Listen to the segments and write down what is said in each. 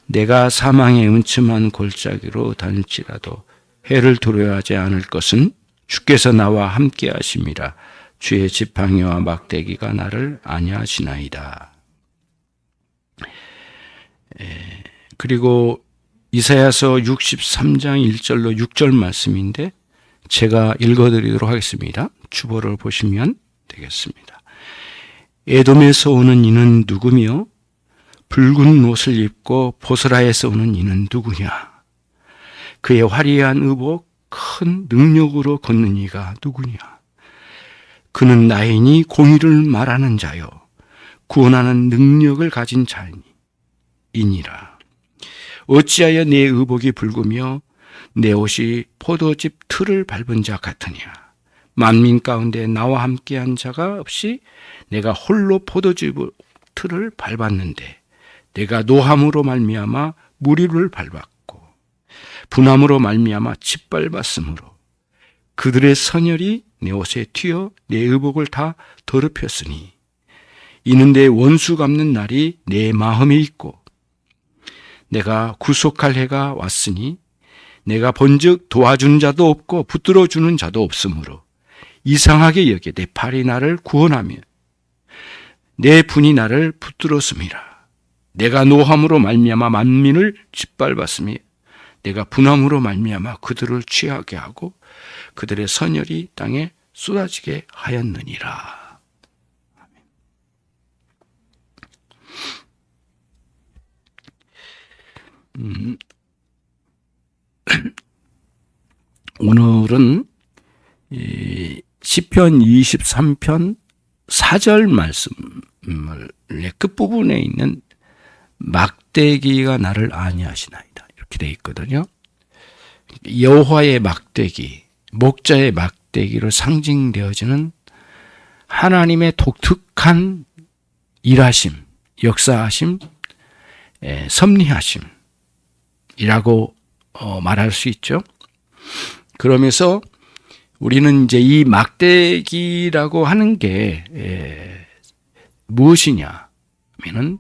내가 사망의 음침한 골짜기로 다닐지라도 해를 두려워하지 않을 것은 주께서 나와 함께 하심이라. 주의 지팡이와 막대기가 나를 안위하시나이다. 그리고 이사야서 63장 1절로 6절 말씀인데 제가 읽어드리도록 하겠습니다. 주보를 보시면 되겠습니다. 에돔에서 오는 이는 누구며 붉은 옷을 입고 보스라에서 오는 이는 누구냐? 그의 화려한 의복 큰 능력으로 걷는 이가 누구냐? 그는 나이니 공의를 말하는 자요 구원하는 능력을 가진 자이니라. 어찌하여 내 의복이 붉으며 내 옷이 포도즙 틀을 밟은 자 같으냐? 만민 가운데 나와 함께한 자가 없이 내가 홀로 포도즙 틀을 밟았는데 내가 노함으로 말미암아 무리를 밟았고 분함으로 말미암아 짓밟았으므로 그들의 선혈이 내 옷에 튀어 내 의복을 다 더럽혔으니 이는 내 원수 갚는 날이 내 마음에 있고 내가 구속할 해가 왔으니 내가 본즉 도와준 자도 없고 붙들어 주는 자도 없으므로 이상하게 여겨 내 팔이 나를 구원하며 내 분이 나를 붙들었음이라. 내가 노함으로 말미암아 만민을 짓밟았으며 내가 분함으로 말미암아 그들을 취하게 하고 그들의 선혈이 땅에 쏟아지게 하였느니라. 오늘은 시편 23편 4절 말씀을 끝부분에 있는 막대기가 나를 안위하시나이다 이렇게 되어 있거든요. 여호와의 막대기, 목자의 막대기로 상징되어지는 하나님의 독특한 일하심, 역사하심, 섭리하심이라고 말할 수 있죠. 그러면서 우리는 이제 이 막대기라고 하는 게 무엇이냐 하면은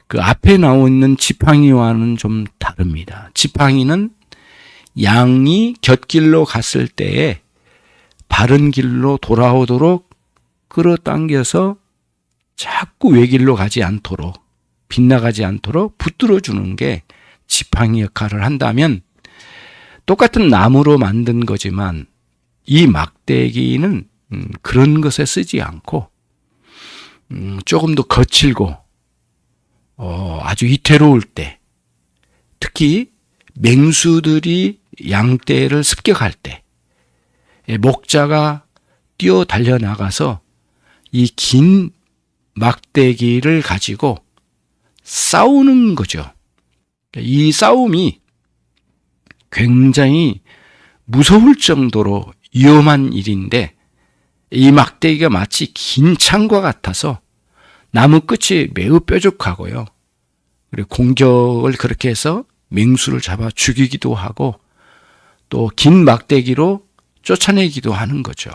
그 앞에 나와 있는 지팡이와는 좀 다릅니다. 지팡이는 양이 곁길로 갔을 때에 바른 길로 돌아오도록 끌어당겨서 자꾸 외길로 가지 않도록 빗나가지 않도록 붙들어 주는 게 지팡이 역할을 한다면 똑같은 나무로 만든 거지만 이 막대기는 그런 것에 쓰지 않고 조금 더 거칠고 아주 위태로울 때 특히 맹수들이 양떼를 습격할 때 목자가 뛰어 달려나가서 이 긴 막대기를 가지고 싸우는 거죠. 이 싸움이 굉장히 무서울 정도로 위험한 일인데 이 막대기가 마치 긴 창과 같아서 나무 끝이 매우 뾰족하고요. 그리고 공격을 그렇게 해서 맹수를 잡아 죽이기도 하고 또 긴 막대기로 쫓아내기도 하는 거죠.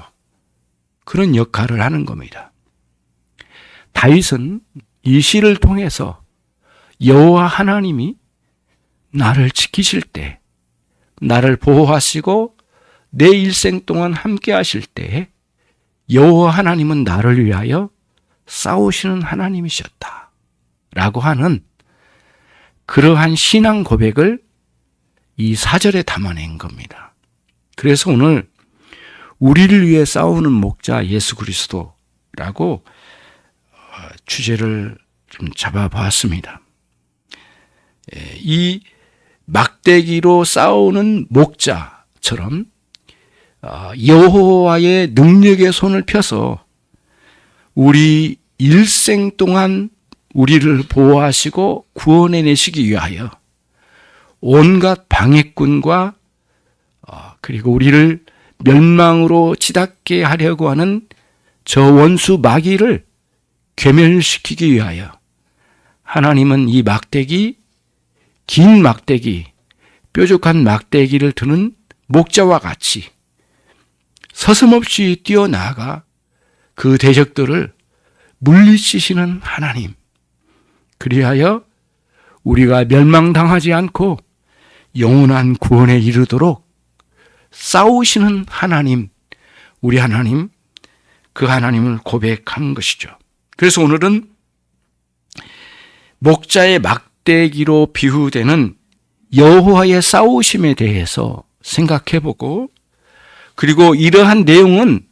그런 역할을 하는 겁니다. 다윗은 이 시를 통해서 여호와 하나님이 나를 지키실 때, 나를 보호하시고 내 일생 동안 함께 하실 때에 여호와 하나님은 나를 위하여 싸우시는 하나님이셨다 라고 하는 그러한 신앙 고백을 이 4절에 담아낸 겁니다. 그래서 오늘 우리를 위해 싸우는 목자 예수 그리스도라고 주제를 좀 잡아보았습니다. 이 막대기로 싸우는 목자처럼 여호와의 능력의 손을 펴서 우리 일생 동안 우리를 보호하시고 구원해내시기 위하여 온갖 방해꾼과 그리고 우리를 멸망으로 치닫게 하려고 하는 저 원수 마귀를 괴멸시키기 위하여 하나님은 이 막대기, 긴 막대기, 뾰족한 막대기를 드는 목자와 같이 서슴없이 뛰어나가 그 대적들을 물리치시는 하나님, 그리하여 우리가 멸망당하지 않고 영원한 구원에 이르도록 싸우시는 하나님, 우리 하나님, 그 하나님을 고백한 것이죠. 그래서 오늘은 목자의 막대기로 비유되는 여호와의 싸우심에 대해서 생각해보고, 그리고 이러한 내용은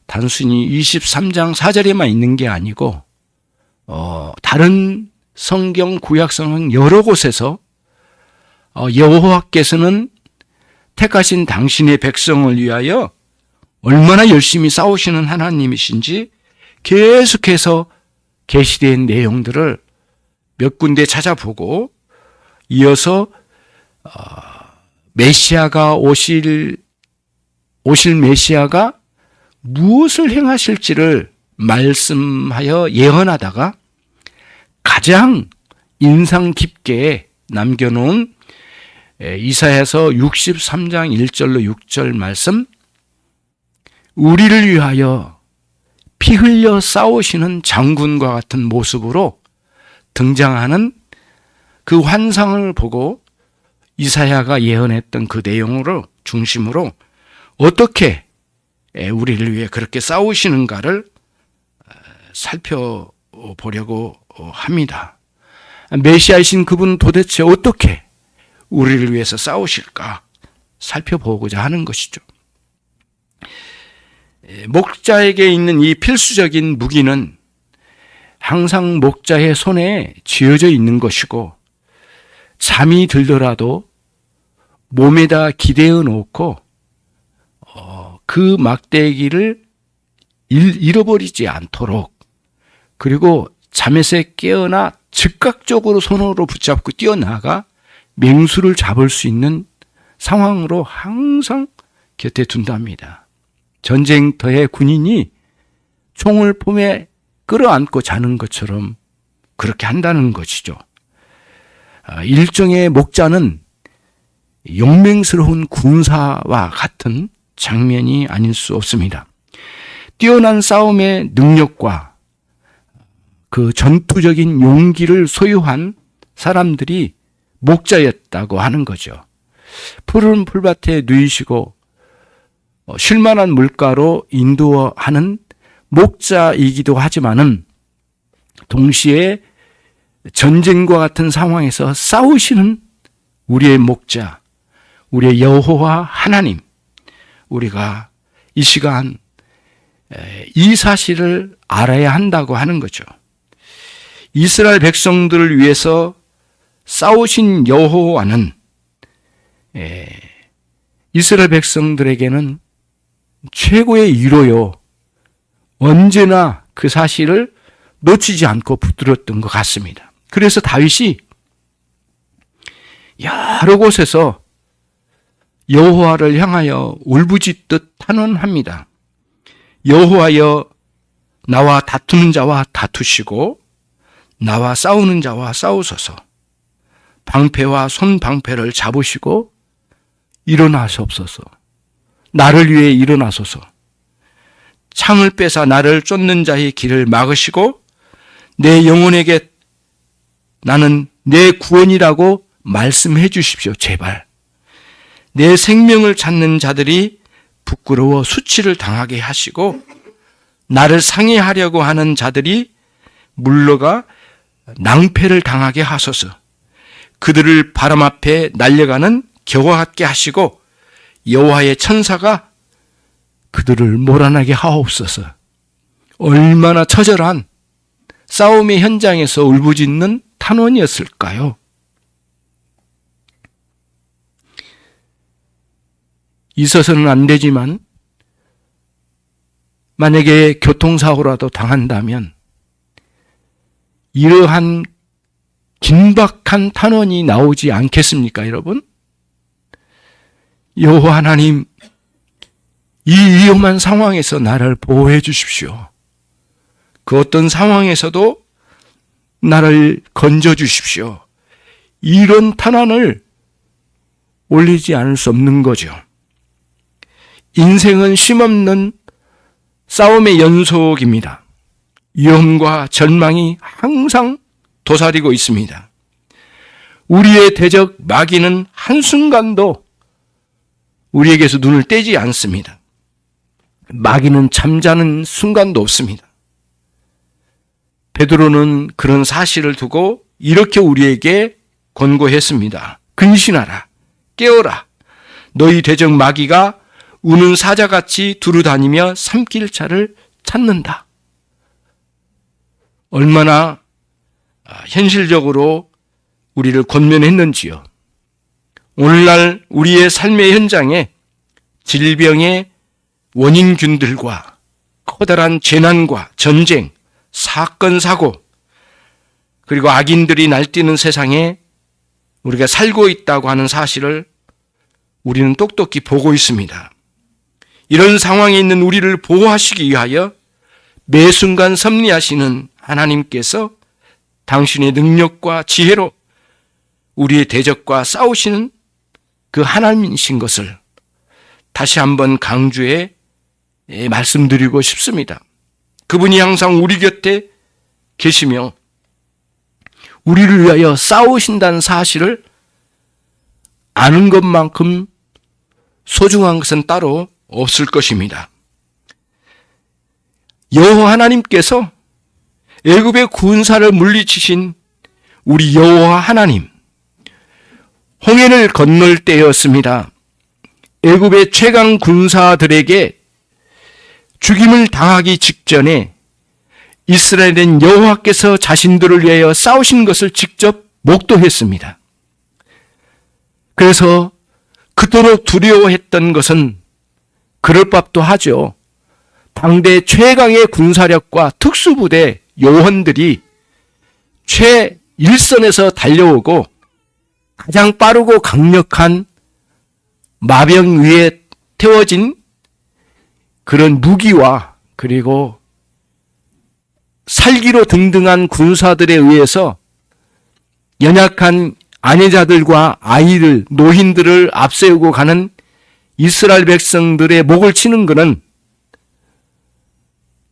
단순히 23장 4절에만 있는 게 아니고 다른 성경 구약성경 여러 곳에서 여호와께서는 택하신 당신의 백성을 위하여 얼마나 열심히 싸우시는 하나님이신지 계속해서 계시된 내용들을 몇 군데 찾아보고, 이어서 메시아가 오실 메시아가 무엇을 행하실지를 말씀하여 예언하다가 가장 인상 깊게 남겨놓은 이사야서 63장 1절로 6절 말씀, 우리를 위하여 피 흘려 싸우시는 장군과 같은 모습으로 등장하는 그 환상을 보고 이사야가 예언했던 그 내용으로 중심으로 어떻게 우리를 위해 그렇게 싸우시는가를 살펴보려고 합니다. 메시아이신 그분 도대체 어떻게 우리를 위해서 싸우실까 살펴보고자 하는 것이죠. 목자에게 있는 이 필수적인 무기는 항상 목자의 손에 쥐어져 있는 것이고, 잠이 들더라도 몸에다 기대어 놓고 그 막대기를 잃어버리지 않도록, 그리고 잠에서 깨어나 즉각적으로 손으로 붙잡고 뛰어나가 맹수를 잡을 수 있는 상황으로 항상 곁에 둔답니다. 전쟁터의 군인이 총을 품에 끌어안고 자는 것처럼 그렇게 한다는 것이죠. 일종의 목자는 용맹스러운 군사와 같은 장면이 아닐 수 없습니다. 뛰어난 싸움의 능력과 그 전투적인 용기를 소유한 사람들이 목자였다고 하는 거죠. 푸른 풀밭에 누이시고 쉴만한 물가로 인도하는 목자이기도 하지만은 동시에 전쟁과 같은 상황에서 싸우시는 우리의 목자, 우리의 여호와 하나님, 우리가 이 시간 이 사실을 알아야 한다고 하는 거죠. 이스라엘 백성들을 위해서 싸우신 여호와는 이스라엘 백성들에게는 최고의 위로요, 언제나 그 사실을 놓치지 않고 붙들었던 것 같습니다. 그래서 다윗이 여러 곳에서 여호와를 향하여 울부짖듯 탄원합니다. 여호와여, 나와 다투는 자와 다투시고 나와 싸우는 자와 싸우소서. 방패와 손방패를 잡으시고 일어나시옵소서. 나를 위해 일어나소서. 창을 빼사 나를 쫓는 자의 길을 막으시고 내 영혼에게 나는 내 구원이라고 말씀해 주십시오. 제발. 내 생명을 찾는 자들이 부끄러워 수치를 당하게 하시고 나를 상해하려고 하는 자들이 물러가 낭패를 당하게 하소서. 그들을 바람 앞에 날려가는 겨와 같게 하시고 여호와의 천사가 그들을 몰아나게 하옵소서. 얼마나 처절한 싸움의 현장에서 울부짖는 탄원이었을까요? 있어서는 안 되지만 만약에 교통사고라도 당한다면 이러한 긴박한 탄원이 나오지 않겠습니까, 여러분? 여호와 하나님, 이 위험한 상황에서 나를 보호해 주십시오. 그 어떤 상황에서도 나를 건져 주십시오. 이런 탄원을 올리지 않을 수 없는 거죠. 인생은 쉼없는 싸움의 연속입니다. 위험과 절망이 항상 도사리고 있습니다. 우리의 대적 마귀는 한순간도 우리에게서 눈을 떼지 않습니다. 마귀는 잠자는 순간도 없습니다. 베드로는 그런 사실을 두고 이렇게 우리에게 권고했습니다. 근신하라, 깨어라. 너희 대적 마귀가 우는 사자같이 두루다니며 삼킬 자를 찾는다. 얼마나 현실적으로 우리를 권면했는지요. 오늘날 우리의 삶의 현장에 질병의 원인균들과 커다란 재난과 전쟁, 사건, 사고, 그리고 악인들이 날뛰는 세상에 우리가 살고 있다고 하는 사실을 우리는 똑똑히 보고 있습니다. 이런 상황에 있는 우리를 보호하시기 위하여 매 순간 섭리하시는 하나님께서 당신의 능력과 지혜로 우리의 대적과 싸우시는 그 하나님이신 것을 다시 한번 강조해 말씀드리고 싶습니다. 그분이 항상 우리 곁에 계시며 우리를 위하여 싸우신다는 사실을 아는 것만큼 소중한 것은 따로 없을 것입니다. 여호와 하나님께서 애굽의 군사를 물리치신 우리 여호와 하나님, 홍해를 건널 때였습니다. 애굽의 최강 군사들에게 죽임을 당하기 직전에 이스라엘은 여호와께서 자신들을 위하여 싸우신 것을 직접 목도했습니다. 그래서 그토록 두려워했던 것은 그럴 법도 하죠. 당대 최강의 군사력과 특수부대 요원들이 최일선에서 달려오고 가장 빠르고 강력한 마병 위에 태워진 그런 무기와 그리고 살기로 등등한 군사들에 의해서 연약한 아내자들과 아이들, 노인들을 앞세우고 가는 이스라엘 백성들의 목을 치는 것은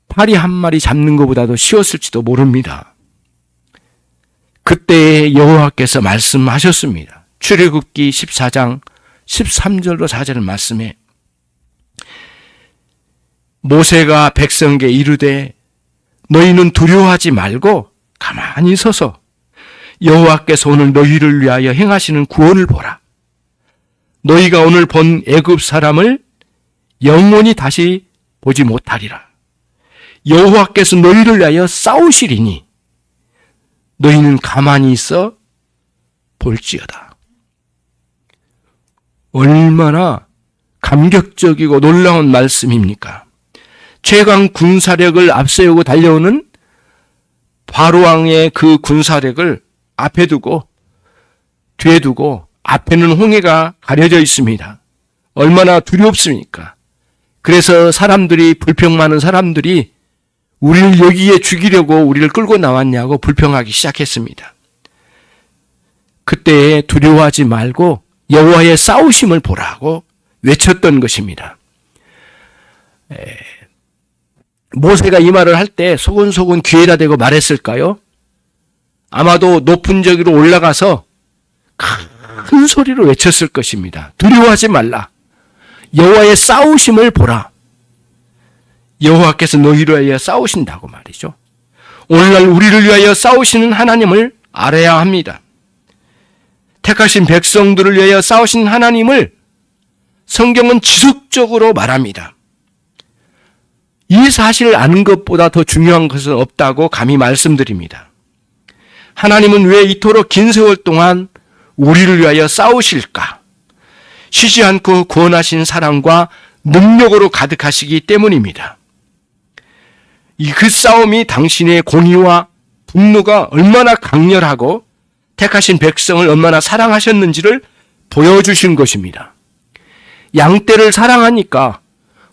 파리 한 마리 잡는 것보다도 쉬웠을지도 모릅니다. 그때 여호와께서 말씀하셨습니다. 출애굽기 14장 13절로 4절 말씀에 모세가 백성에게 이르되 너희는 두려워하지 말고 가만히 서서 여호와께서 오늘 너희를 위하여 행하시는 구원을 보라. 너희가 오늘 본 애굽 사람을 영원히 다시 보지 못하리라. 여호와께서 너희를 위하여 싸우시리니 너희는 가만히 있어 볼지어다. 얼마나 감격적이고 놀라운 말씀입니까? 최강 군사력을 앞세우고 달려오는 바로왕의 그 군사력을 앞에 두고 뒤에 두고 앞에는 홍해가 가려져 있습니다. 얼마나 두렵습니까? 그래서 사람들이, 불평 많은 사람들이 우리를 여기에 죽이려고 우리를 끌고 나왔냐고 불평하기 시작했습니다. 그때 두려워하지 말고 여호와의 싸우심을 보라고 외쳤던 것입니다. 모세가 이 말을 할 때 소곤소곤 귀에다 대고 말했을까요? 아마도 높은 저기로 올라가서 큰 소리로 외쳤을 것입니다. 두려워하지 말라. 여호와의 싸우심을 보라. 여호와께서 너희를 위하여 싸우신다고 말이죠. 오늘날 우리를 위하여 싸우시는 하나님을 알아야 합니다. 택하신 백성들을 위하여 싸우신 하나님을 성경은 지속적으로 말합니다. 이 사실을 아는 것보다 더 중요한 것은 없다고 감히 말씀드립니다. 하나님은 왜 이토록 긴 세월 동안 우리를 위하여 싸우실까? 쉬지 않고 구원하신 사랑과 능력으로 가득하시기 때문입니다. 그 싸움이 당신의 공의와 분노가 얼마나 강렬하고 택하신 백성을 얼마나 사랑하셨는지를 보여주신 것입니다. 양떼를 사랑하니까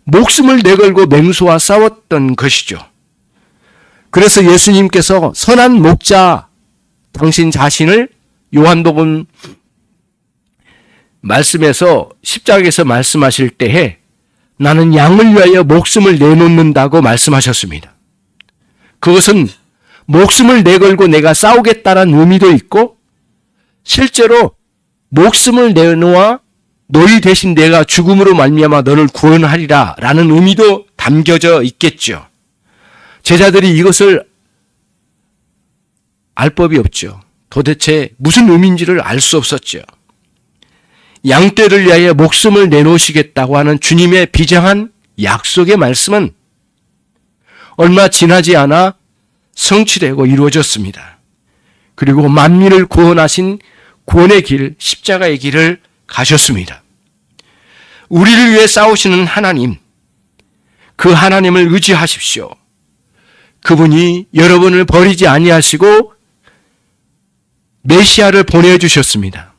목숨을 내걸고 맹수와 싸웠던 것이죠. 그래서 예수님께서 선한 목자 당신 자신을 요한복음 말씀에서 십자가에서 말씀하실 때에 나는 양을 위하여 목숨을 내놓는다고 말씀하셨습니다. 그것은 목숨을 내걸고 내가 싸우겠다는 의미도 있고 실제로 목숨을 내놓아 너희 대신 내가 죽음으로 말미암아 너를 구원하리라 라는 의미도 담겨져 있겠죠. 제자들이 이것을 알 법이 없죠. 도대체 무슨 의미인지를 알 수 없었죠. 양떼를 위하여 목숨을 내놓으시겠다고 하는 주님의 비장한 약속의 말씀은 얼마 지나지 않아 성취되고 이루어졌습니다. 그리고 만민을 구원하신 구원의 길, 십자가의 길을 가셨습니다. 우리를 위해 싸우시는 하나님, 그 하나님을 의지하십시오. 그분이 여러분을 버리지 아니하시고 메시아를 보내주셨습니다.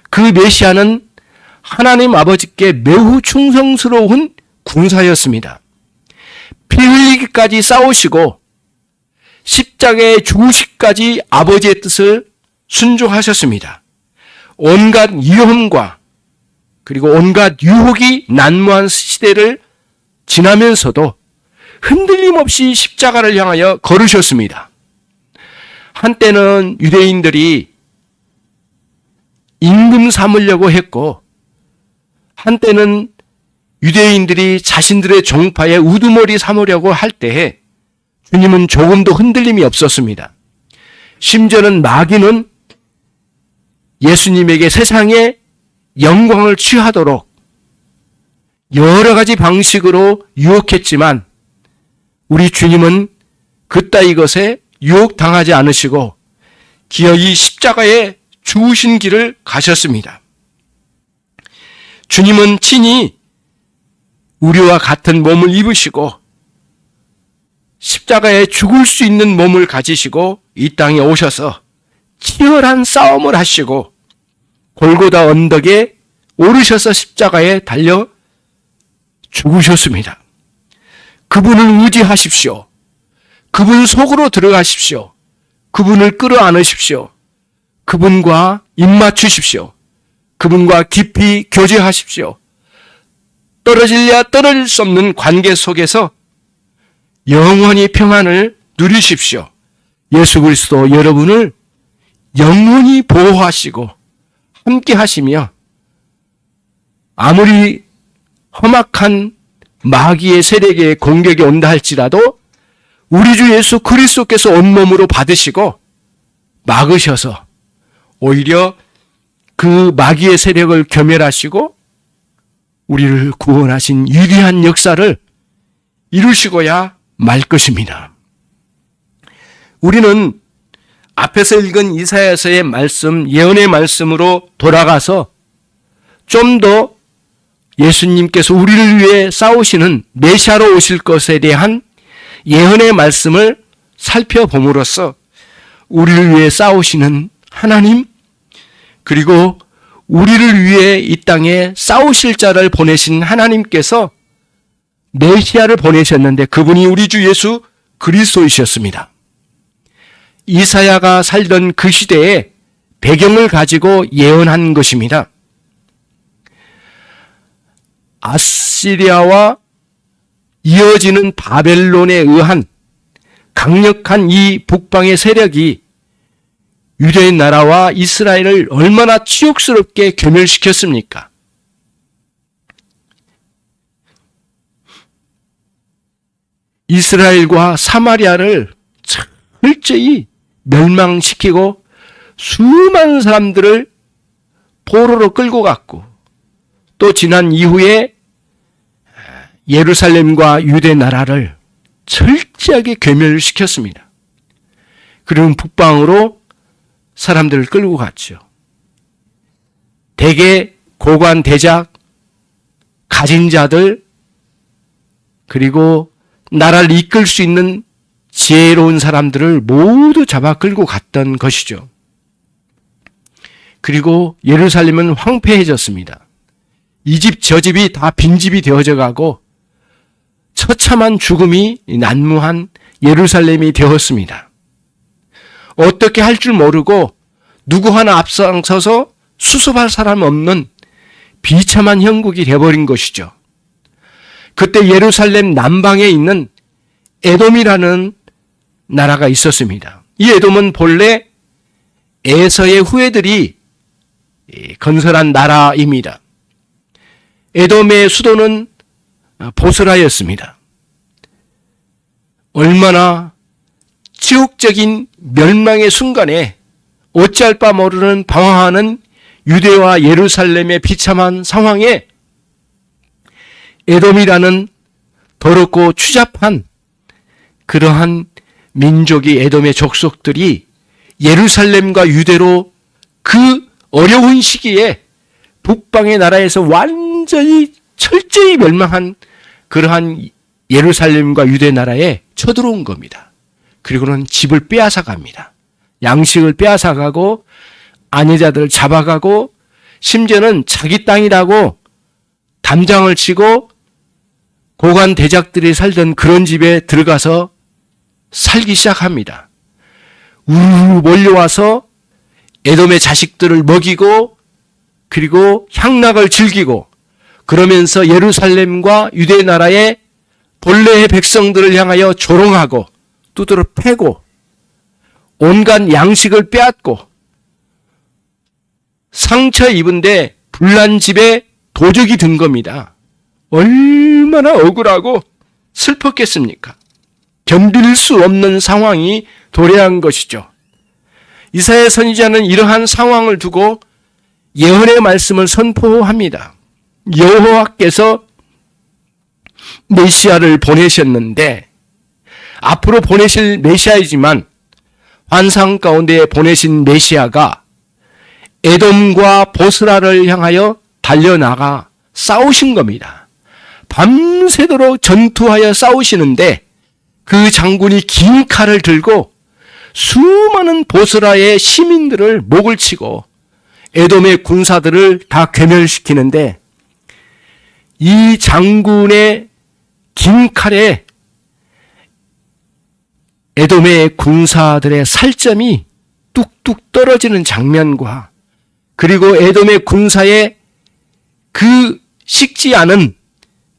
그 메시아는 하나님 아버지께 매우 충성스러운 군사였습니다. 피 흘리기까지 싸우시고 십자가에 죽으시기까지 아버지의 뜻을 순종하셨습니다. 온갖 위험과 그리고 온갖 유혹이 난무한 시대를 지나면서도 흔들림 없이 십자가를 향하여 걸으셨습니다. 한때는 유대인들이 임금 삼으려고 했고, 한때는 유대인들이 자신들의 종파에 우두머리 삼으려고 할 때에 주님은 조금도 흔들림이 없었습니다. 심지어는 마귀는 예수님에게 세상의 영광을 취하도록 여러 가지 방식으로 유혹했지만 우리 주님은 그따위 것에 유혹당하지 않으시고 기어이 십자가에 죽으신 길을 가셨습니다. 주님은 친히 우리와 같은 몸을 입으시고 십자가에 죽을 수 있는 몸을 가지시고 이 땅에 오셔서 치열한 싸움을 하시고 골고다 언덕에 오르셔서 십자가에 달려 죽으셨습니다. 그분을 의지하십시오. 그분 속으로 들어가십시오. 그분을 끌어안으십시오. 그분과 입맞추십시오. 그분과 깊이 교제하십시오. 떨어질래야 떨어질 수 없는 관계 속에서 영원히 평안을 누리십시오. 예수 그리스도 여러분을 영원히 보호하시고 함께 하시며 아무리 험악한 마귀의 세력의 공격이 온다 할지라도 우리 주 예수 그리스도께서 온몸으로 받으시고 막으셔서 오히려 그 마귀의 세력을 겸멸하시고 우리를 구원하신 위대한 역사를 이루시고야 말 것입니다. 우리는 앞에서 읽은 이사야서의 말씀, 예언의 말씀으로 돌아가서 좀 더 예수님께서 우리를 위해 싸우시는 메시아로 오실 것에 대한 예언의 말씀을 살펴봄으로써 우리를 위해 싸우시는 하나님, 그리고 우리를 위해 이 땅에 싸우실 자를 보내신 하나님께서 메시아를 보내셨는데 그분이 우리 주 예수 그리스도이셨습니다. 이사야가 살던 그 시대에 배경을 가지고 예언한 것입니다. 아시리아와 이어지는 바벨론에 의한 강력한 이 북방의 세력이 유대인 나라와 이스라엘을 얼마나 치욕스럽게 괴멸시켰습니까? 이스라엘과 사마리아를 철저히 멸망시키고 수많은 사람들을 포로로 끌고 갔고 또 지난 이후에 예루살렘과 유대 나라를 철저하게 괴멸시켰습니다. 그리고 북방으로 사람들을 끌고 갔죠. 대개 고관 대작, 가진 자들, 그리고 나라를 이끌 수 있는 지혜로운 사람들을 모두 잡아 끌고 갔던 것이죠. 그리고 예루살렘은 황폐해졌습니다. 이 집 저 집이 다 빈집이 되어져 가고 처참한 죽음이 난무한 예루살렘이 되었습니다. 어떻게 할 줄 모르고 누구 하나 앞장서서 수습할 사람 없는 비참한 형국이 되어버린 것이죠. 그때 예루살렘 남방에 있는 에돔이라는 나라가 있었습니다. 이 에돔은 본래 에서의 후예들이 건설한 나라입니다. 에돔의 수도는 보스라였습니다. 얼마나 지옥적인 멸망의 순간에 어찌할 바 모르는 방황하는 유대와 예루살렘의 비참한 상황에 에돔이라는 더럽고 추잡한 그러한 민족이 에돔의 족속들이 예루살렘과 유대로 그 어려운 시기에 북방의 나라에서 완전히 철저히 멸망한 그러한 예루살렘과 유대 나라에 쳐들어온 겁니다. 그리고는 집을 빼앗아 갑니다. 양식을 빼앗아 가고 아내자들을 잡아가고 심지어는 자기 땅이라고 담장을 치고 고관 대작들이 살던 그런 집에 들어가서 살기 시작합니다. 우르르 몰려와서 에돔의 자식들을 먹이고 그리고 향락을 즐기고 그러면서 예루살렘과 유대 나라의 본래의 백성들을 향하여 조롱하고 두드러 패고 온갖 양식을 빼앗고 상처 입은데 불난 집에 도적이 든 겁니다. 얼마나 억울하고 슬펐겠습니까? 견딜 수 없는 상황이 도래한 것이죠. 이사야 선지자는 이러한 상황을 두고 예언의 말씀을 선포합니다. 여호와께서 메시아를 보내셨는데 앞으로 보내실 메시아이지만 환상 가운데 보내신 메시아가 에돔과 보스라를 향하여 달려나가 싸우신 겁니다. 밤새도록 전투하여 싸우시는데 그 장군이 긴 칼을 들고 수많은 보스라의 시민들을 목을 치고 에돔의 군사들을 다 괴멸시키는데 이 장군의 긴 칼에 에돔의 군사들의 살점이 뚝뚝 떨어지는 장면과 그리고 에돔의 군사의 그 식지 않은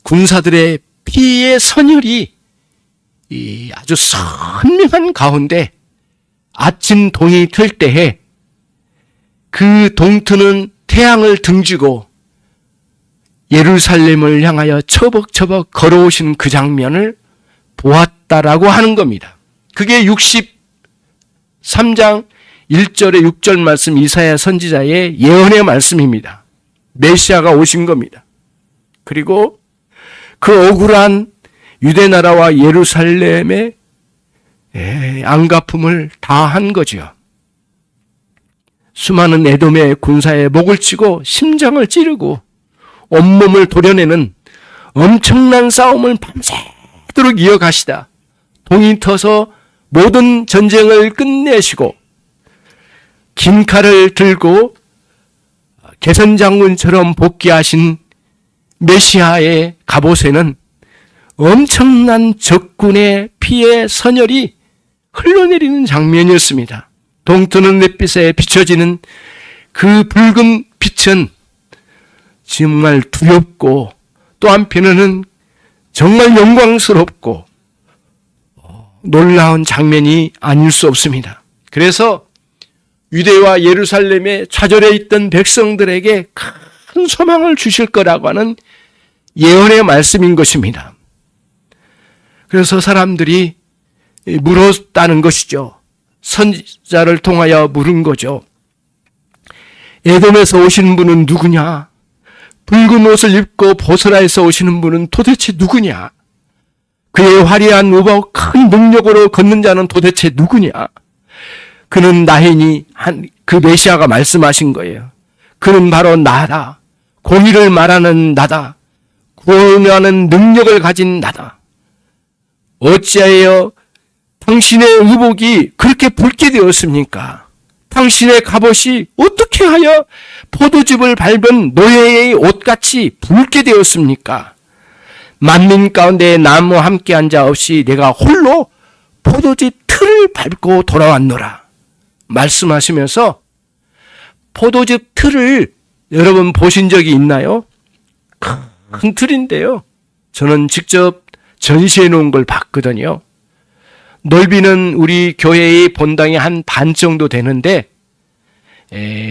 군사들의 피의 선혈이 아주 선명한 가운데 아침 동이 틀 때에 그 동트는 태양을 등지고 예루살렘을 향하여 처벅처벅 걸어오신 그 장면을 보았다라고 하는 겁니다. 그게 63장 1절에 6절 말씀 이사야 선지자의 예언의 말씀입니다. 메시아가 오신 겁니다. 그리고 그 억울한 유대 나라와 예루살렘의 안갚음을 다 한 거죠. 수많은 에돔의 군사의 목을 치고 심장을 찌르고 온몸을 도려내는 엄청난 싸움을 밤새도록 이어가시다 동이 터서 모든 전쟁을 끝내시고 긴 칼을 들고 개선장군처럼 복귀하신 메시아의 갑옷에는 엄청난 적군의 피의 선혈이 흘러내리는 장면이었습니다. 동트는 햇빛에 비춰지는 그 붉은 빛은 정말 두렵고 또 한편으로는 정말 영광스럽고 놀라운 장면이 아닐 수 없습니다. 그래서 유대와 예루살렘에 좌절해 있던 백성들에게 큰 소망을 주실 거라고 하는 예언의 말씀인 것입니다. 그래서 사람들이 물었다는 것이죠. 선지자를 통하여 물은 거죠. 에돔에서 오시는 분은 누구냐? 붉은 옷을 입고 보스라에서 오시는 분은 도대체 누구냐? 그의 화려한 우박 큰 능력으로 걷는 자는 도대체 누구냐? 그는 나이니 그 메시아가 말씀하신 거예요. 그는 바로 나다. 공의를 말하는 나다. 구원하는 능력을 가진 나다. 어찌하여 당신의 의복이 그렇게 붉게 되었습니까? 당신의 갑옷이 어떻게 하여 포도즙을 밟은 노예의 옷같이 붉게 되었습니까? 만민 가운데 나무와 함께 앉아 없이 내가 홀로 포도즙 틀을 밟고 돌아왔노라. 말씀하시면서 포도즙 틀을 여러분 보신 적이 있나요? 큰 틀인데요. 저는 직접 전시해 놓은 걸 봤거든요. 넓이는 우리 교회의 본당의 한 반 정도 되는데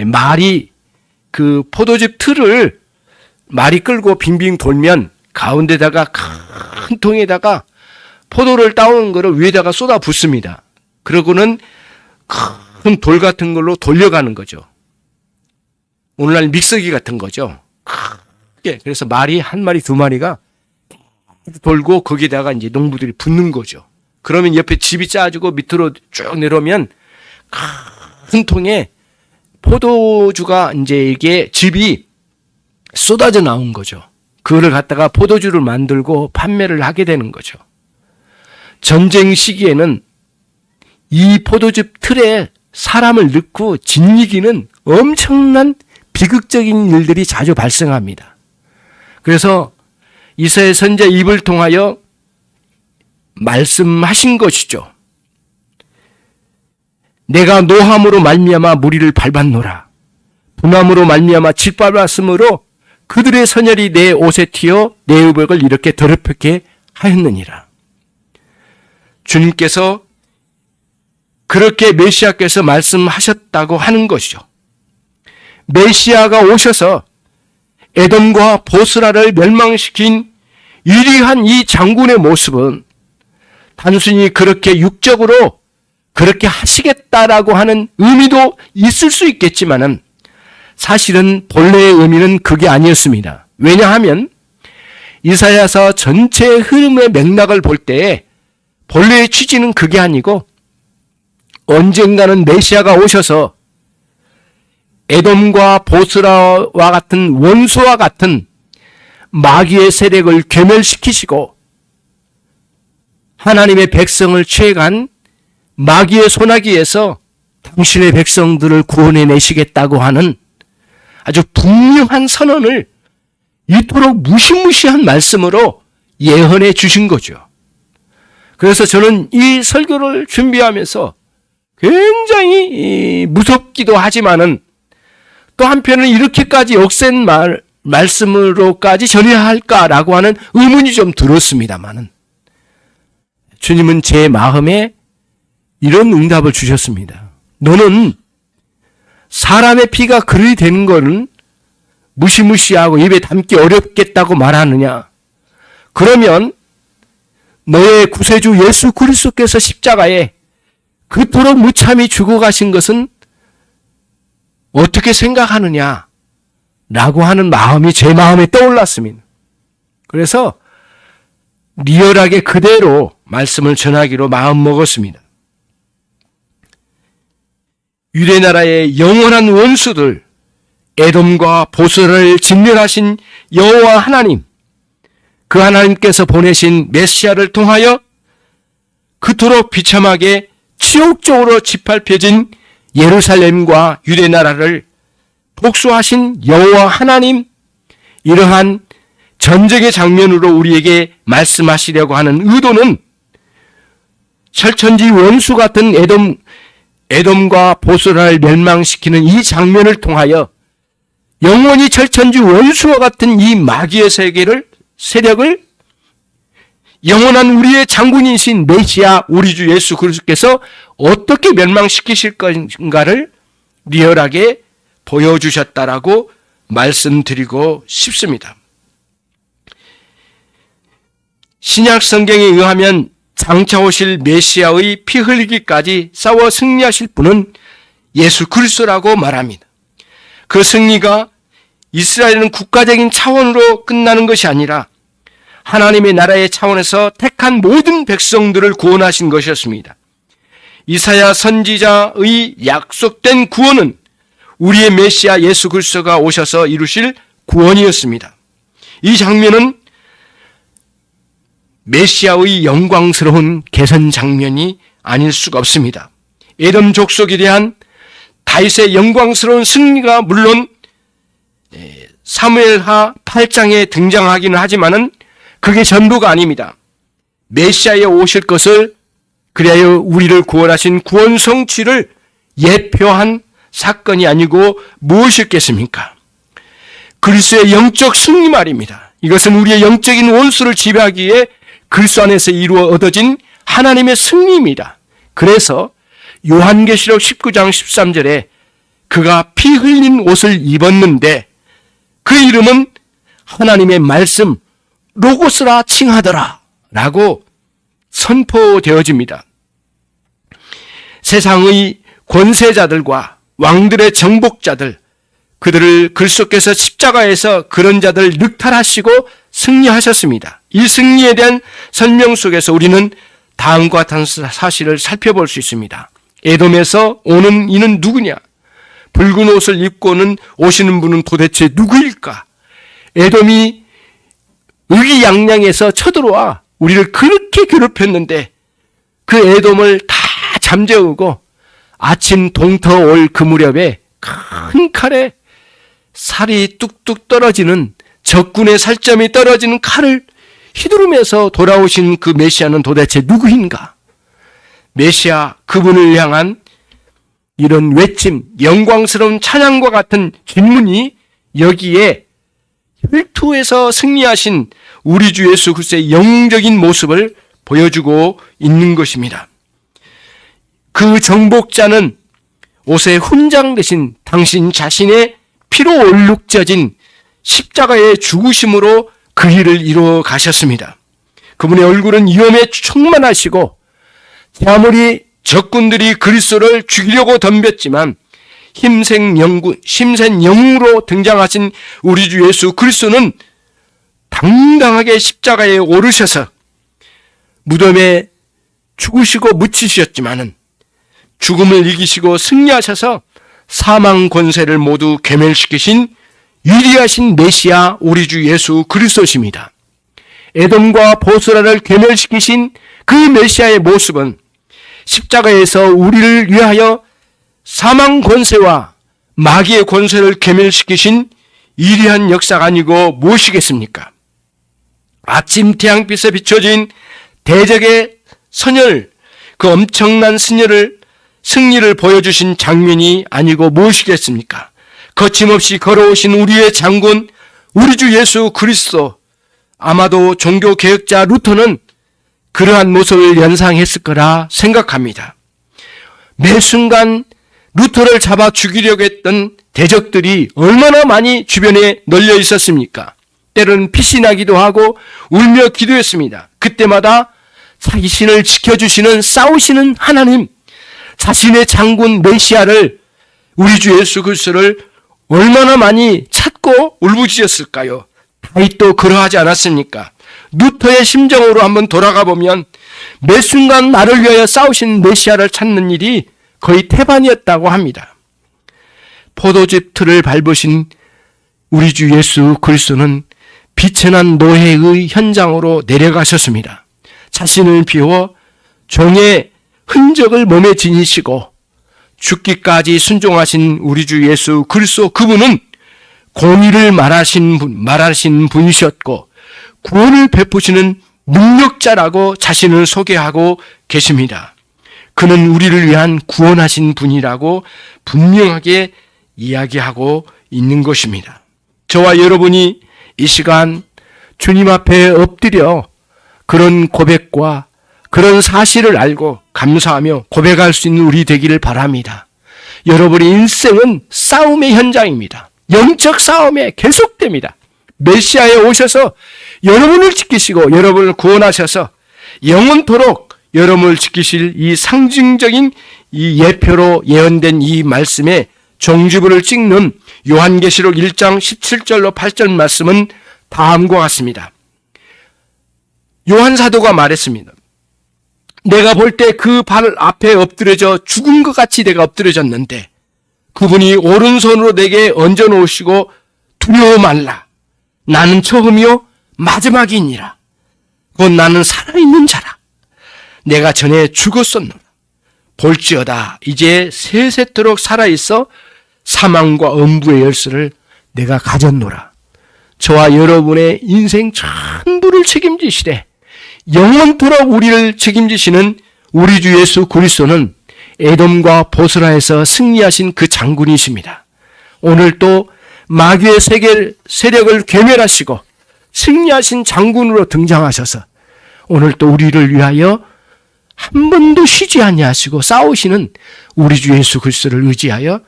말이 그 포도즙 틀을 말이 끌고 빙빙 돌면 가운데다가 큰 통에다가 포도를 따오는 거를 위에다가 쏟아 붓습니다. 그러고는 큰 돌 같은 걸로 돌려가는 거죠. 오늘날 믹서기 같은 거죠. 크게. 그래서 말이 한 마리 두 마리가 돌고 거기다가 이제 농부들이 붓는 거죠. 그러면 옆에 즙이 짜지고 밑으로 쭉 내려오면 큰 통에 포도주가 이제 이게 즙이 쏟아져 나온 거죠. 그거를 갖다가 포도주를 만들고 판매를 하게 되는 거죠. 전쟁 시기에는 이 포도즙 틀에 사람을 넣고 짓이기는 엄청난 비극적인 일들이 자주 발생합니다. 그래서 이사야 선지자 입을 통하여 말씀하신 것이죠. 내가 노함으로 말미암아 무리를 밟았노라. 분함으로 말미암아 짓밟았으므로 그들의 선열이 내 옷에 튀어 내 의복을 이렇게 더럽게 하였느니라. 주님께서 그렇게 메시아께서 말씀하셨다고 하는 것이죠. 메시아가 오셔서 에돔과 보스라를 멸망시킨 위대한 이 장군의 모습은 단순히 그렇게 육적으로 그렇게 하시겠다라고 하는 의미도 있을 수 있겠지만은 사실은 본래의 의미는 그게 아니었습니다. 왜냐하면 이사야서 전체의 흐름의 맥락을 볼 때에 본래의 취지는 그게 아니고 언젠가는 메시아가 오셔서 에돔과 보스라와 같은 원수와 같은 마귀의 세력을 괴멸시키시고 하나님의 백성을 취해간 마귀의 소나기에서 당신의 백성들을 구원해 내시겠다고 하는 아주 분명한 선언을 이토록 무시무시한 말씀으로 예언해 주신 거죠. 그래서 저는 이 설교를 준비하면서 굉장히 무섭기도 하지만은 또 한편은 이렇게까지 억센 말씀으로까지 전해야 할까라고 하는 의문이 좀 들었습니다만은 주님은 제 마음에 이런 응답을 주셨습니다. 너는 사람의 피가 그리 되는 거는 무시무시하고 입에 담기 어렵겠다고 말하느냐? 그러면 너의 구세주 예수 그리스도께서 십자가에 그토록 무참히 죽어가신 것은 어떻게 생각하느냐? 라고 하는 마음이 제 마음에 떠올랐습니다. 그래서 리얼하게 그대로 말씀을 전하기로 마음먹었습니다. 유대 나라의 영원한 원수들 에돔과 보스를 진멸하신 여호와 하나님, 그 하나님께서 보내신 메시아를 통하여 그토록 비참하게 치욕적으로 짓밟혀진 예루살렘과 유대 나라를 복수하신 여호와 하나님, 이러한 전쟁의 장면으로 우리에게 말씀하시려고 하는 의도는 철천지 원수 같은 에돔과 보스라를 멸망시키는 이 장면을 통하여 영원히 철천지 원수와 같은 이 마귀의 세력을 영원한 우리의 장군이신 메시아 우리 주 예수 그리스도께서 어떻게 멸망시키실 것인가를 리얼하게 보여주셨다라고 말씀드리고 싶습니다. 신약 성경에 의하면 장차 오실 메시아의 피 흘리기까지 싸워 승리하실 분은 예수 그리스도라고 말합니다. 그 승리가 이스라엘은 국가적인 차원으로 끝나는 것이 아니라 하나님의 나라의 차원에서 택한 모든 백성들을 구원하신 것이었습니다. 이사야 선지자의 약속된 구원은 우리의 메시아 예수 그리스도가 오셔서 이루실 구원이었습니다. 이 장면은 메시아의 영광스러운 개선 장면이 아닐 수가 없습니다. 에돔 족속에 대한 다윗의 영광스러운 승리가 물론 사무엘하 8장에 등장하기는 하지만은 그게 전부가 아닙니다. 메시아에 오실 것을 그리하여 우리를 구원하신 구원 성취를 예표한 사건이 아니고 무엇이겠습니까? 그리스도의 영적 승리 말입니다. 이것은 우리의 영적인 원수를 지배하기에 그리스도 안에서 이루어 얻어진 하나님의 승리입니다. 그래서 요한계시록 19장 13절에 그가 피 흘린 옷을 입었는데 그 이름은 하나님의 말씀 로고스라 칭하더라 라고 선포되어집니다. 세상의 권세자들과 왕들의 정복자들, 그들을 그리스도께서 십자가에서 그런 자들 늑탈하시고 승리하셨습니다. 이 승리에 대한 설명 속에서 우리는 다음과 같은 사실을 살펴볼 수 있습니다. 에돔에서 오는 이는 누구냐? 붉은 옷을 입고는 오시는 분은 도대체 누구일까? 에돔이 의기양양해서 쳐들어와 우리를 그렇게 괴롭혔는데 그 에돔을 다 잠재우고 아침 동터 올 그 무렵에 큰 칼에 살이 뚝뚝 떨어지는 적군의 살점이 떨어지는 칼을 휘두르면서 돌아오신 그 메시아는 도대체 누구인가? 메시아 그분을 향한 이런 외침, 영광스러운 찬양과 같은 질문이 여기에 혈투에서 승리하신 우리 주 예수 그리스도의 영적인 모습을 보여주고 있는 것입니다. 그 정복자는 옷의 훈장 대신 당신 자신의 피로 얼룩져진 십자가의 죽으심으로 그 일을 이루어 가셨습니다. 그분의 얼굴은 위험에 충만하시고 아무리 적군들이 그리스도를 죽이려고 덤볐지만 힘센 영으로 등장하신 우리 주 예수 그리스도는 당당하게 십자가에 오르셔서 무덤에 죽으시고 묻히셨지만은 죽음을 이기시고 승리하셔서 사망 권세를 모두 괴멸시키신 위대하신 메시아 우리 주 예수 그리스도십니다. 에돔과 보스라를 괴멸시키신 그 메시아의 모습은 십자가에서 우리를 위하여 사망 권세와 마귀의 권세를 괴멸시키신 위대한 역사가 아니고 무엇이겠습니까? 아침 태양빛에 비춰진 대적의 선열, 그 엄청난 승리를 보여주신 장면이 아니고 무엇이겠습니까? 거침없이 걸어오신 우리의 장군, 우리 주 예수 그리스도, 아마도 종교개혁자 루터는 그러한 모습을 연상했을 거라 생각합니다. 매 순간 루터를 잡아 죽이려고 했던 대적들이 얼마나 많이 주변에 널려 있었습니까? 때로는 빛이 나기도 하고 울며 기도했습니다. 그때마다 자신을 지켜주시는 싸우시는 하나님, 자신의 장군 메시아를, 우리 주 예수 그리스도를 얼마나 많이 찾고 울부짖었을까요? 다윗도 그러하지 않았습니까? 루터의 심정으로 한번 돌아가 보면 매 순간 나를 위하여 싸우신 메시아를 찾는 일이 거의 태반이었다고 합니다. 포도즙 틀을 밟으신 우리 주 예수 그리스도는 비천한 노예의 현장으로 내려가셨습니다. 자신을 비워 종의 흔적을 몸에 지니시고 죽기까지 순종하신 우리 주 예수 그리스도, 그분은 공의를 말하신 분이셨고 구원을 베푸시는 능력자라고 자신을 소개하고 계십니다. 그는 우리를 위한 구원하신 분이라고 분명하게 이야기하고 있는 것입니다. 저와 여러분이 이 시간 주님 앞에 엎드려 그런 고백과 그런 사실을 알고 감사하며 고백할 수 있는 우리 되기를 바랍니다. 여러분의 인생은 싸움의 현장입니다. 영적 싸움에 계속됩니다. 메시아에 오셔서 여러분을 지키시고 여러분을 구원하셔서 영원토록 여러분을 지키실 이 상징적인 이 예표로 예언된 이 말씀에 종지부를 찍는 요한계시록 1장 17절로 8절 말씀은 다음과 같습니다. 요한 사도가 말했습니다. 내가 볼 때 그 발 앞에 엎드려져 죽은 것 같이 내가 엎드려졌는데 그분이 오른손으로 내게 얹어 놓으시고 두려워 말라. 나는 처음이요 마지막이니라. 곧 나는 살아있는 자라. 내가 전에 죽었었노라. 볼지어다 이제 세세토록 살아있어 사망과 엄부의 열쇠를 내가 가졌노라. 저와 여러분의 인생 전부를 책임지시되 영원토록 우리를 책임지시는 우리 주 예수 그리스도는 에돔과 보스라에서 승리하신 그 장군이십니다. 오늘 또 마귀의 세력을 괴멸하시고 승리하신 장군으로 등장하셔서 오늘 또 우리를 위하여 한 번도 쉬지 아니하시고 싸우시는 우리 주 예수 그리스도를 의지하여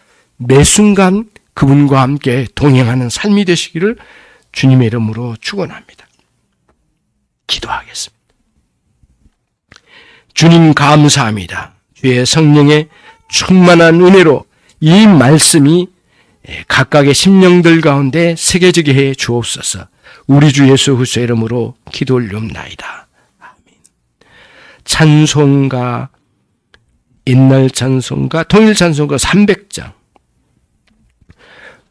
매 순간 그분과 함께 동행하는 삶이 되시기를 주님의 이름으로 축원합니다. 기도하겠습니다. 주님 감사합니다. 주의 성령의 충만한 은혜로 이 말씀이 각각의 심령들 가운데 새겨지게 해 주옵소서. 우리 주 예수 그리스도의 이름으로 기도 올리옵나이다. 아멘. 찬송가, 옛날 찬송가, 통일 찬송가 300장.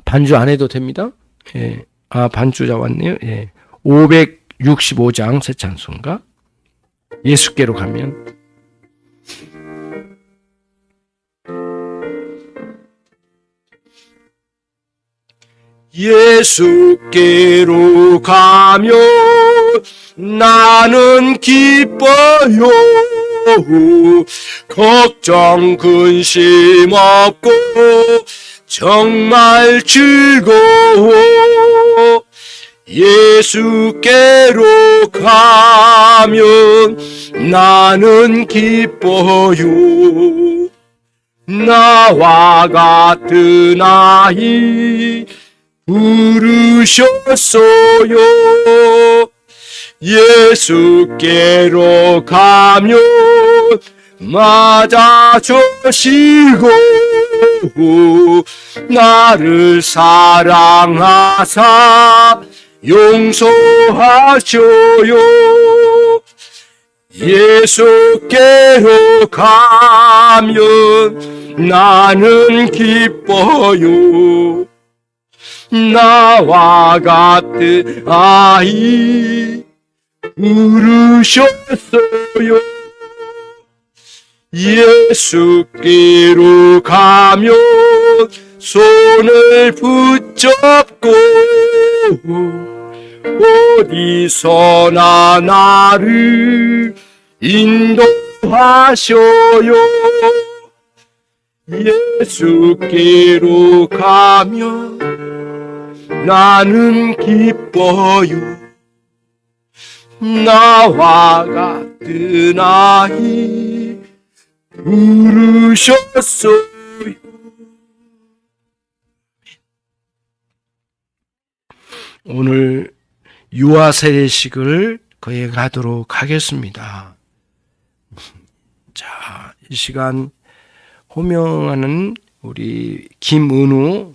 반주 안 해도 됩니다. 예. 반주자 왔네요. 예. 565장 새 찬송가. 예수께로 가면 예수께로 가면 나는 기뻐요. 걱정 근심 없고 정말 즐거워. 예수께로 가면 나는 기뻐요. 나와 같은 아이 부르셨어요. 예수께로 가면 맞아주시고 나를 사랑하사 용서하셔요. 예수께로 가면 나는 기뻐요. 나와 같은 아이 부르셨어요. 예수께로 가면 손을 붙잡고 어디서나 나를 인도하셔요. 예수께로 가면 나는 기뻐요. 나와 같은 아이 부르셨어요. 오늘 유아 세례식을 거기에 가도록 하겠습니다. 자, 이 시간 호명하는 우리 김은우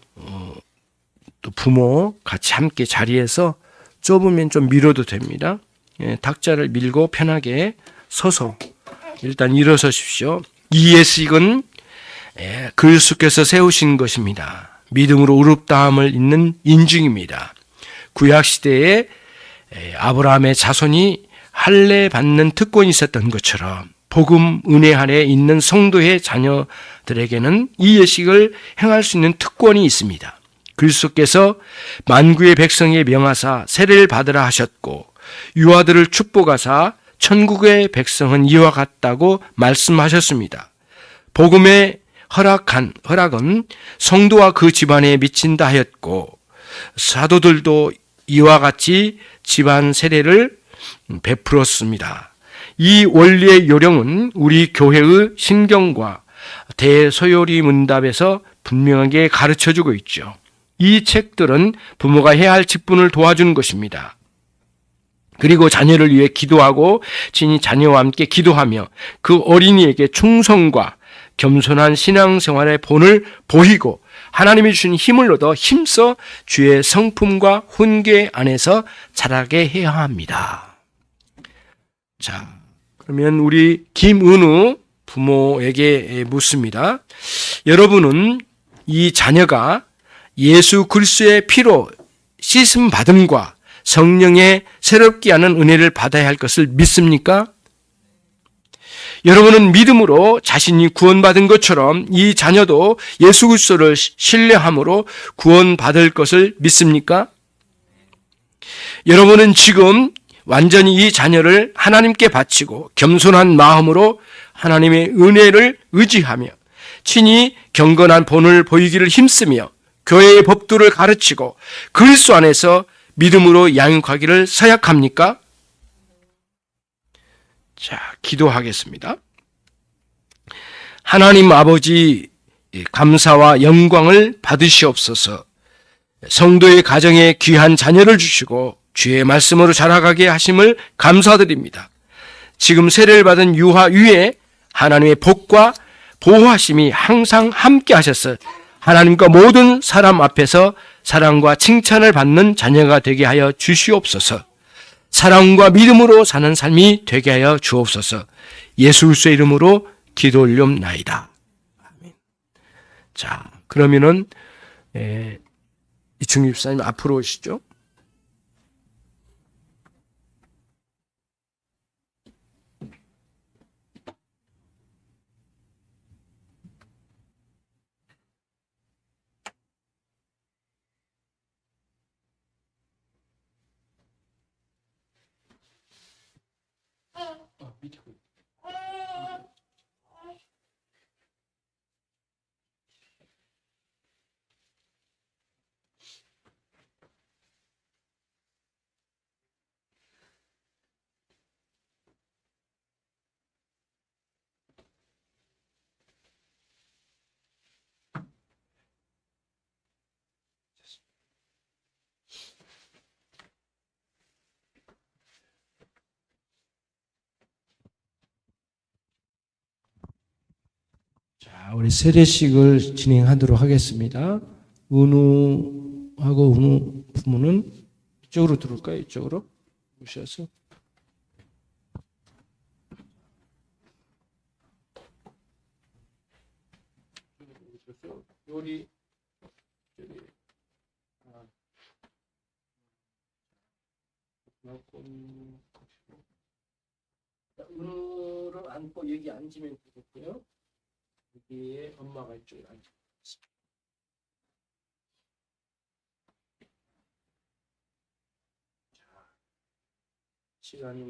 또 부모 같이 함께 자리에서 좁으면 좀 밀어도 됩니다. 예, 탁자를 밀고 편하게 서서 일단 일어서십시오. 이 예식은 그리스도께서 세우신 것입니다. 믿음으로 의롭다함을 잇는 인증입니다. 구약시대에 아브라함의 자손이 할례 받는 특권이 있었던 것처럼 복음 은혜 아래 있는 성도의 자녀들에게는 이 예식을 행할 수 있는 특권이 있습니다. 그리스도께서 만구의 백성에 명하사 세례를 받으라 하셨고 유아들을 축복하사 천국의 백성은 이와 같다고 말씀하셨습니다. 복음의 허락은 성도와 그 집안에 미친다 하였고 사도들도 이와 같이 집안 세례를 베풀었습니다. 이 원리의 요령은 우리 교회의 신경과 대소요리 문답에서 분명하게 가르쳐주고 있죠. 이 책들은 부모가 해야 할 직분을 도와주는 것입니다. 그리고 자녀를 위해 기도하고 친히 자녀와 함께 기도하며 그 어린이에게 충성과 겸손한 신앙생활의 본을 보이고 하나님이 주신 힘을 얻어 힘써 주의 성품과 훈계 안에서 자라게 해야 합니다. 자, 그러면 우리 김은우 부모에게 묻습니다. 여러분은 이 자녀가 예수 그리스도의 피로 씻음 받음과 성령의 새롭게 하는 은혜를 받아야 할 것을 믿습니까? 여러분은 믿음으로 자신이 구원받은 것처럼 이 자녀도 예수 그리스도를 신뢰함으로 구원받을 것을 믿습니까? 여러분은 지금 완전히 이 자녀를 하나님께 바치고 겸손한 마음으로 하나님의 은혜를 의지하며 친히 경건한 본을 보이기를 힘쓰며 교회의 법도를 가르치고 그리스도 안에서 믿음으로 양육하기를 서약합니까? 자, 기도하겠습니다. 하나님 아버지, 감사와 영광을 받으시옵소서. 성도의 가정에 귀한 자녀를 주시고 주의 말씀으로 자라가게 하심을 감사드립니다. 지금 세례를 받은 유아 위에 하나님의 복과 보호하심이 항상 함께 하셔서 하나님과 모든 사람 앞에서 사랑과 칭찬을 받는 자녀가 되게 하여 주시옵소서. 사랑과 믿음으로 사는 삶이 되게 하여 주옵소서. 예수 그리스도의 이름으로 기도 올리옵나이다. 아멘. 자, 그러면은 이충 집사님 앞으로 오시죠. 자, 우리 세례식을 진행하도록 하겠습니다. 은우하고 은우 부모는 이쪽으로 들어올까요? 이쪽으로 오셔서. 요리 은우를 안고 여기 앉으면 되겠고요. 여기에 엄마가 이쪽에 앉아있습니다. 시간이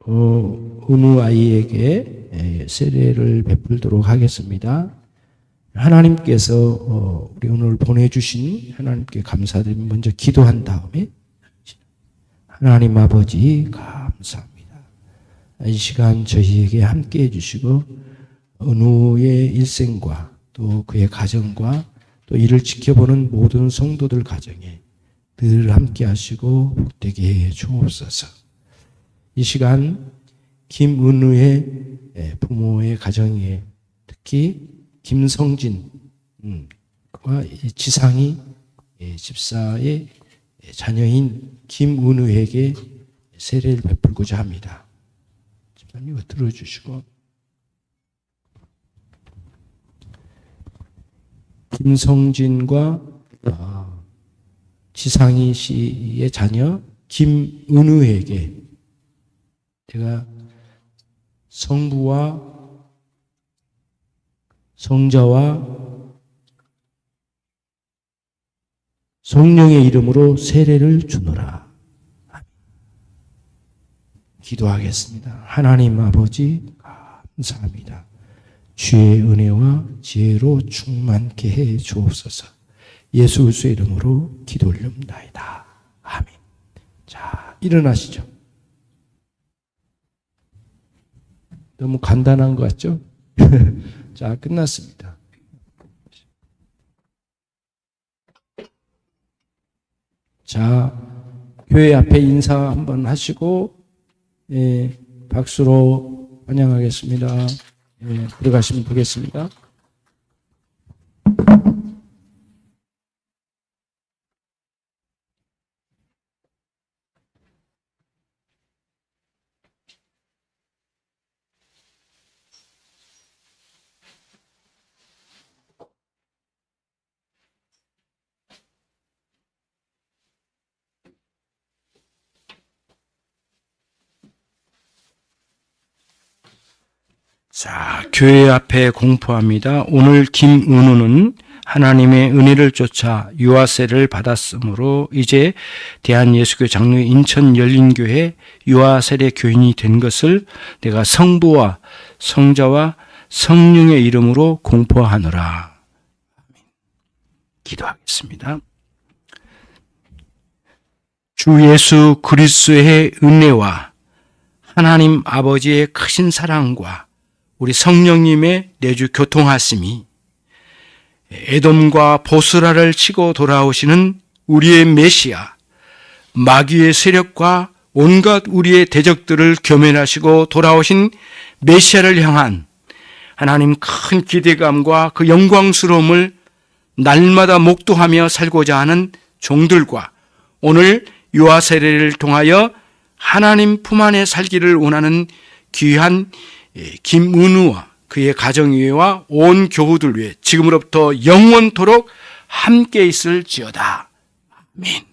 은우 아이에게 세례를 베풀도록 하겠습니다. 하나님께서 우리 오늘 보내주신 하나님께 감사드리며 먼저 기도한 다음에 하나님 아버지 감사합니다. 이 시간 저희에게 함께 해주시고 은우의 일생과 또 그의 가정과 또 이를 지켜보는 모든 성도들 가정에 늘 함께 하시고 복되게 해 주옵소서. 이 시간 김은우의 부모의 가정에 특히 김성진과 지상이 집사의 자녀인 김은우에게 세례를 베풀고자 합니다. 집사님 이거 들어주시고 김성진과 지상희 씨의 자녀 김은우에게 제가 성부와 성자와 성령의 이름으로 세례를 주노라. 기도하겠습니다. 하나님 아버지 감사합니다. 주의 은혜와 지혜로 충만케 해 주옵소서. 예수 그리스도의 이름으로 기도 올립나이다. 아멘. 자, 일어나시죠. 너무 간단한 것 같죠? 자, 끝났습니다. 자, 교회 앞에 인사 한번 하시고 박수로 환영하겠습니다. 들어가시면 되겠습니다. 자, 교회 앞에 공포합니다. 오늘 김은우는 하나님의 은혜를 쫓아 유아세를 받았으므로 이제 대한예수교 장로회 인천 열린교회 유아세례 교인이 된 것을 내가 성부와 성자와 성령의 이름으로 공포하노라. 기도하겠습니다. 주 예수 그리스도의 은혜와 하나님 아버지의 크신 사랑과 우리 성령님의 내주 교통하심이 에돔과 보스라를 치고 돌아오시는 우리의 메시아, 마귀의 세력과 온갖 우리의 대적들을 겸연하시고 돌아오신 메시아를 향한 하나님 큰 기대감과 그 영광스러움을 날마다 목도하며 살고자 하는 종들과 오늘 유아 세례를 통하여 하나님 품 안에 살기를 원하는 귀한 김은우와 그의 가정 위에와 온 교우들 위해 지금으로부터 영원토록 함께 있을지어다. 아멘.